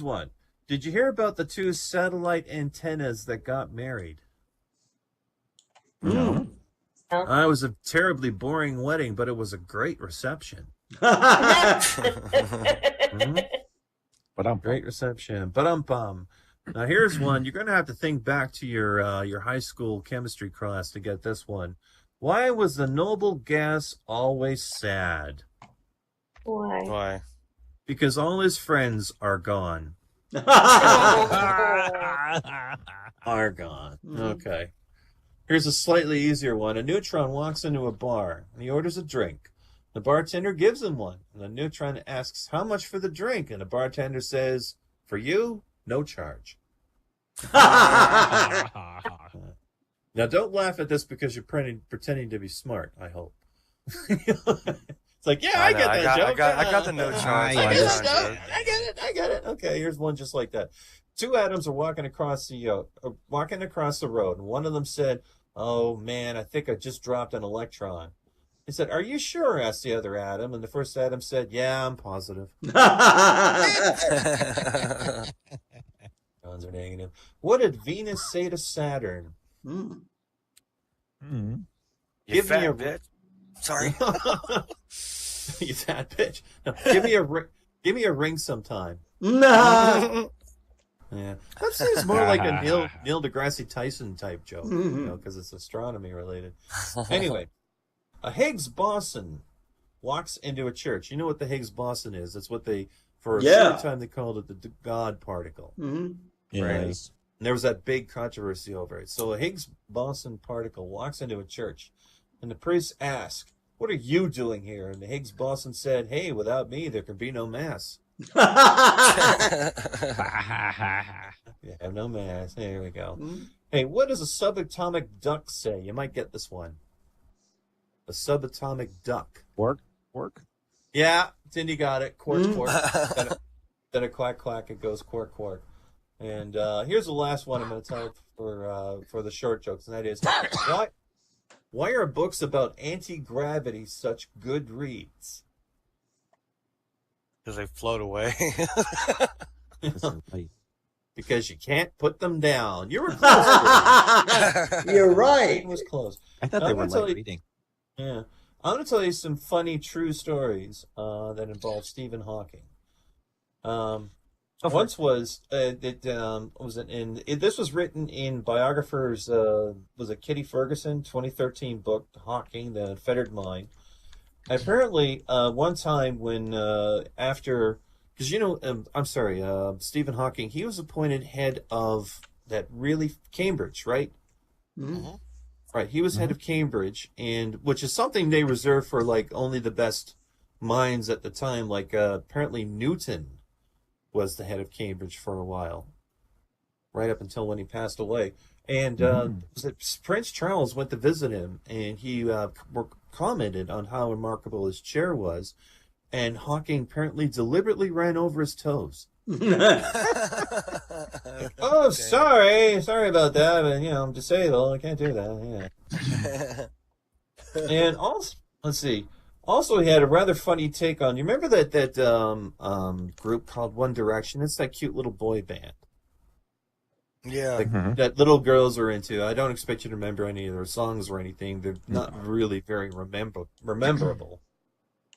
one. Did you hear about the two satellite antennas that got married? No. It was a terribly boring wedding, but it was a great reception. Great reception. Now here's one. You're going to have to think back to your high school chemistry class to get this one. Why was the noble gas always sad? Why? Because all his friends are gone. Are gone. Okay. Here's a slightly easier one. A neutron walks into a bar and he orders a drink. The bartender gives him one. And the neutron asks, how much for the drink? And the bartender says, for you, no charge. Now, don't laugh at this because you're pretending to be smart, I hope. It's like, yeah, I get that joke. I got the no charge. I get it. Okay, here's one just like that. Two atoms are walking across the road, and one of them said, oh, man, I think I just dropped an electron. He said, are you sure? Asked the other atom, and the first atom said, yeah, I'm positive. Electrons are negative. What did Venus say to Saturn? You fat bitch. Sorry. You fat bitch. No, give me a ring sometime. No. Yeah, that seems more like a Neil deGrasse Tyson type joke, because it's astronomy related. Anyway, a Higgs boson walks into a church. You know what the Higgs boson is? That's what for a short time they called it the God particle. Right? Yes. And there was that big controversy over it. So a Higgs boson particle walks into a church, and the priest asks, "What are you doing here?" And the Higgs boson said, "Hey, without me, there can be no mass." You have no mass. There we go. Hey, what does a subatomic duck say? You might get this one. A subatomic duck. Work. Yeah, Cindy got it. Quark. Then a quack quack. It goes quark quark. And here's the last one I'm going to tell for the short jokes, and that is why are books about anti-gravity such good reads? Because they float away. Because you can't put them down. You were close. You're right. It was close. I thought they were light reading. Yeah. I'm going to tell you some funny true stories that involve Stephen Hawking. Once was this was written in biographers was it Kitty Ferguson 2013 book Hawking, the Fettered Mind. Apparently, one time when after, because Stephen Hawking, he was appointed head of Cambridge, right? Mm-hmm. Right, he was head of Cambridge, and which is something they reserve for like only the best minds at the time. Like apparently Newton was the head of Cambridge for a while, right up until when he passed away. And Prince Charles went to visit him, and he commented on how remarkable his chair was, and Hawking apparently deliberately ran over his toes. Oh, sorry about that, but I'm disabled. I can't do that. Yeah. And also, let's see. Also, he had a rather funny take on. You remember that group called One Direction? It's that cute little boy band. Yeah. That little girls are into. I don't expect you to remember any of their songs or anything. They're not really very rememberable.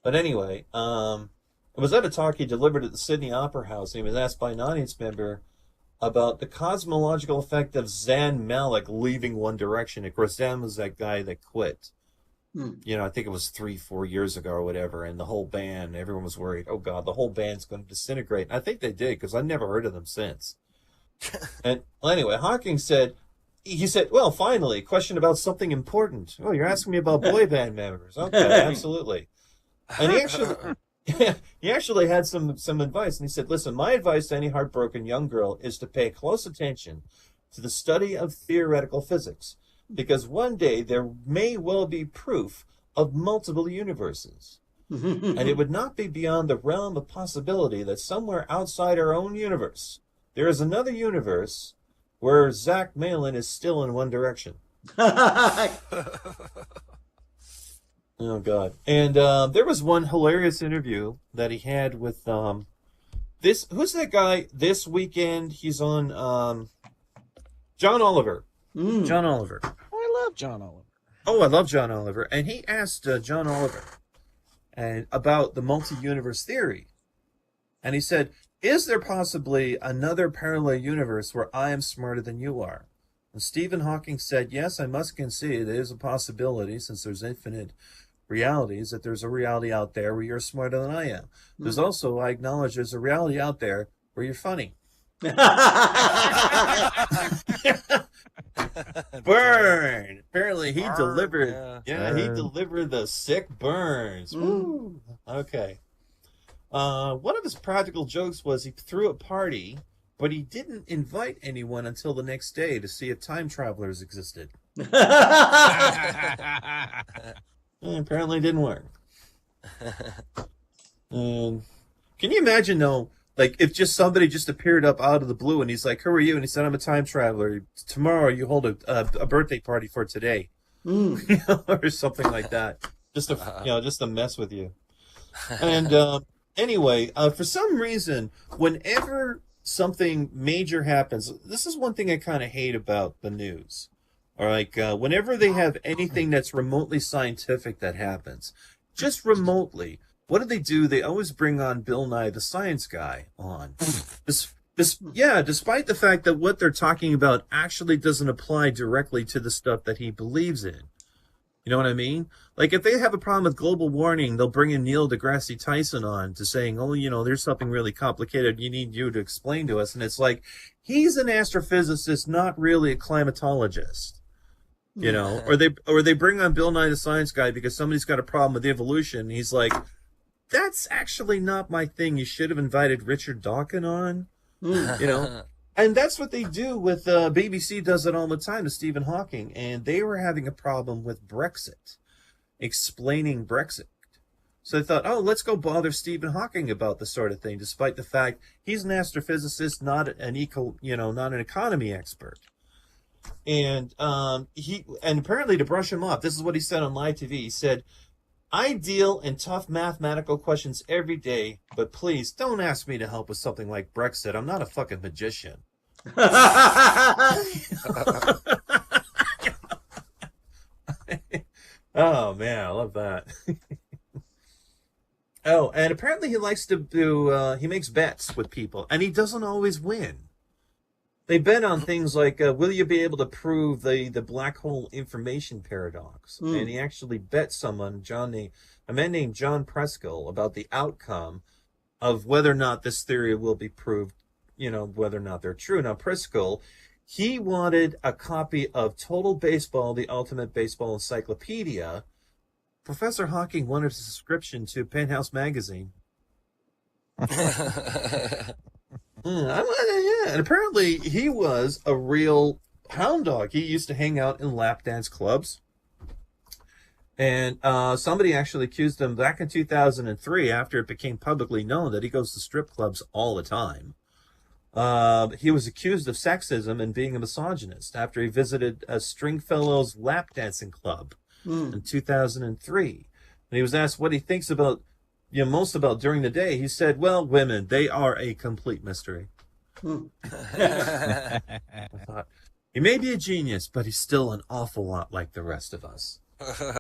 But anyway, it was at a talk he delivered at the Sydney Opera House, and he was asked by an audience member about the cosmological effect of Zayn Malik leaving One Direction. Of course, Zayn was that guy that quit. I think it was 3-4 years ago or whatever, and the whole band, everyone was worried, oh God, the whole band's going to disintegrate. And I think they did, because I've never heard of them since. And well, anyway, Hawking said, well, finally, question about something important. Oh, you're asking me about boy band members. Okay, absolutely. And he actually had some advice, and he said, listen, my advice to any heartbroken young girl is to pay close attention to the study of theoretical physics, because one day there may well be proof of multiple universes. And it would not be beyond the realm of possibility that somewhere outside our own universe, there is another universe where Zach Malin is still in One Direction. Oh, God. And there was one hilarious interview that he had with who's that guy this weekend? He's on John Oliver. John Oliver. I love John Oliver. Oh, I love John Oliver. And he asked John Oliver about the multi-universe theory. And he said, is there possibly another parallel universe where I am smarter than you are? And Stephen Hawking said, yes, I must concede it is a possibility, since there's infinite realities, that there's a reality out there where you're smarter than I am. There's also, I acknowledge, there's a reality out there where you're funny. Burn. Apparently he delivered. Yeah, he delivered the sick burns. Woo. Okay. One of his practical jokes was he threw a party, but he didn't invite anyone until the next day to see if time travelers existed. Apparently it didn't work. Can you imagine, though, like, if just somebody just appeared up out of the blue and he's like, who are you? And he said, I'm a time traveler. Tomorrow you hold a birthday party for today. Or something like that. Just to mess with you. And anyway, for some reason, whenever something major happens, this is one thing I kind of hate about the news. Or like, whenever they have anything that's remotely scientific that happens, just remotely, what do? They always bring on Bill Nye the Science Guy on. Despite the fact that what they're talking about actually doesn't apply directly to the stuff that he believes in. You know what I mean? Like, if they have a problem with global warming, they'll bring in Neil deGrasse Tyson on to saying, oh, there's something really complicated you need you to explain to us. And it's like, he's an astrophysicist, not really a climatologist. Or they bring on Bill Nye the Science Guy because somebody's got a problem with evolution. And he's like, that's actually not my thing. You should have invited Richard Dawkins on, And that's what they do with, BBC does it all the time to Stephen Hawking. And they were having a problem with Brexit, explaining Brexit. So they thought, let's go bother Stephen Hawking about this sort of thing, despite the fact he's an astrophysicist, not an economy expert. And apparently, to brush him off, this is what he said on live TV. He said, I deal in tough mathematical questions every day, but please don't ask me to help with something like Brexit. I'm not a fucking magician. Oh, man, I love that. And apparently he likes to do, he makes bets with people, and he doesn't always win. They bet on things like, will you be able to prove the black hole information paradox? And he actually bet someone, a man named John Preskill, about the outcome of whether or not this theory will be proved, whether or not they're true. Now, Preskill, he wanted a copy of Total Baseball, the Ultimate Baseball Encyclopedia. Professor Hawking wanted a subscription to Penthouse Magazine. And apparently he was a real hound dog. He used to hang out in lap dance clubs. And somebody actually accused him back in 2003, after it became publicly known that he goes to strip clubs all the time. He was accused of sexism and being a misogynist after he visited a Stringfellows lap dancing club in 2003. And he was asked what he thinks about most about during the day. He said, well, women, they are a complete mystery. I thought, he may be a genius, but he's still an awful lot like the rest of us.